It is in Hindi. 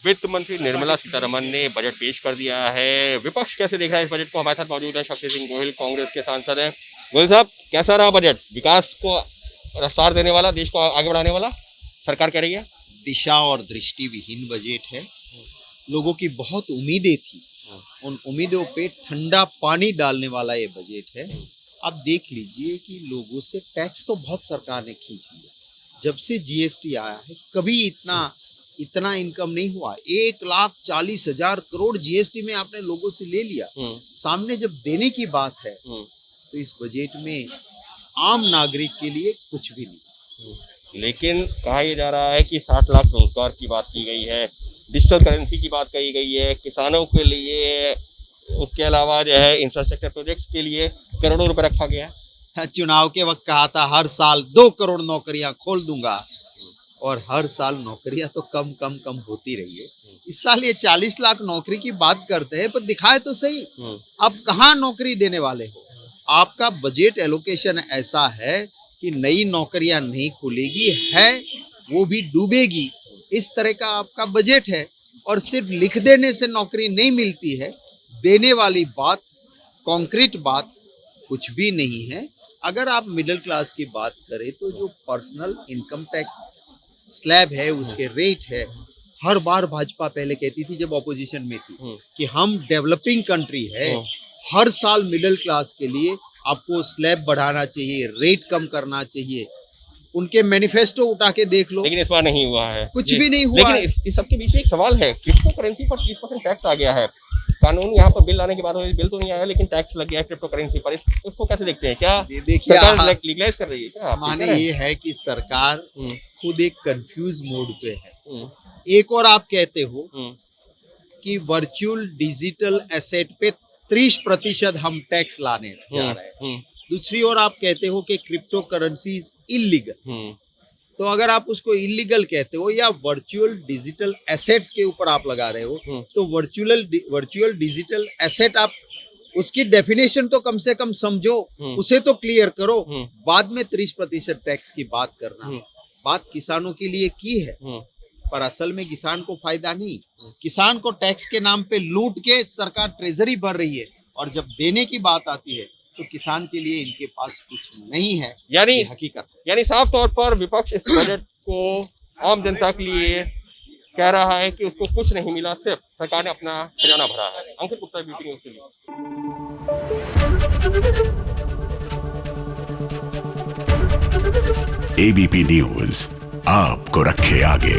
वित्त मंत्री निर्मला सीतारमण ने बजट पेश कर दिया है। विपक्ष कैसे देख रहा है इस बजट को? हमारे साथ मौजूद है शक्ति सिंह गोहिल, कांग्रेस के सांसद हैं। गोहिल साहब, कैसा रहा बजट? विकास को रफ्तार देने वाला, देश को आगे बढ़ाने वाला सरकार कह रही है? दिशा और दृष्टि विहीन बजट है। लोगों की बहुत उम्मीदें थी, उन उम्मीदों पे ठंडा पानी डालने वाला ये बजट है। आप देख लीजिए कि लोगों से टैक्स तो बहुत सरकार ने खींच लिया। जब से जीएसटी आया है कभी इतना इनकम नहीं हुआ। 1,40,000 करोड़ जीएसटी में आपने लोगों से ले लिया। सामने जब देने की बात है तो इस बजट में आम नागरिक के लिए कुछ भी नहीं। लेकिन कहा यह जा रहा है कि 60 लाख रोजगार की बात की गई है, डिजिटल करेंसी की बात कही गई है, किसानों के लिए, उसके अलावा जो है इंफ्रास्ट्रक्चर प्रोजेक्ट्स के लिए करोड़ों रुपए रखा गया है। चुनाव के वक्त कहा था हर साल 2 करोड़ नौकरियां खोल दूंगा, और हर साल नौकरियां तो कम होती रही है। इस साल ये 40 लाख नौकरी की बात करते हैं, पर दिखाए तो सही अब कहाँ नौकरी देने वाले हो। आपका बजट एलोकेशन ऐसा है कि नई नौकरियां नहीं खुलेगी, है वो भी डूबेगी। इस तरह का आपका बजट है, और सिर्फ लिख देने से नौकरी नहीं मिलती है। देने वाली बात, कॉन्क्रीट बात कुछ भी नहीं है। अगर आप मिडिल क्लास की बात करें तो जो पर्सनल इनकम टैक्स स्लैब है, उसके रेट है, हर बार भाजपा पहले कहती थी जब ऑपोजिशन में थी कि हम डेवलपिंग कंट्री है, हर साल मिडिल क्लास के लिए आपको स्लैब बढ़ाना चाहिए, रेट कम करना चाहिए। उनके मैनिफेस्टो उठा के देख लो, लेकिन इस बार नहीं हुआ है, कुछ भी नहीं हुआ। लेकिन इस सबके बीच में एक सवाल है, क्रिप्टो करेंसी पर 30% टैक्स आ गया है। कानून यहाँ पर बिल लाने के बाद बिल तो नहीं आया, लेकिन टैक्स लग गया है क्रिप्टो करेंसी पर। इसको कैसे देखते हैं? क्या सरकार लीगलाइज कर रही है क्या? माने ये है कि सरकार खुद एक कंफ्यूज मोड पे है। एक और आप कहते हो कि वर्चुअल डिजिटल एसेट पे 30% हम टैक्स लाने जा रहे हैं। दूसरी ओर आप कहते हो कि क्रिप्टो करेंसी इलीगल। तो अगर आप उसको इलीगल कहते हो या वर्चुअल डिजिटल एसेट्स के ऊपर आप लगा रहे हो, तो वर्चुअल डिजिटल एसेट आप उसकी डेफिनेशन तो कम से कम समझो, उसे तो क्लियर करो। बाद में 30% टैक्स की बात करना, बात किसानों के लिए की है, पर असल में किसान को फायदा नहीं। किसान को टैक्स के नाम पे लूट के सरकार ट्रेजरी भर रही है, और जब देने की बात आती है तो किसान के लिए इनके पास कुछ नहीं है। यानी हकीकत, यानी साफ तौर पर विपक्ष इस बजट को आम जनता के लिए कह रहा है कि उसको कुछ नहीं मिला, सिर्फ सरकार ने अपना खजाना भरा है। अंकित गुप्ता, बीपी न्यूज़ के लिए। एबीपी न्यूज़ आपको रखे आगे।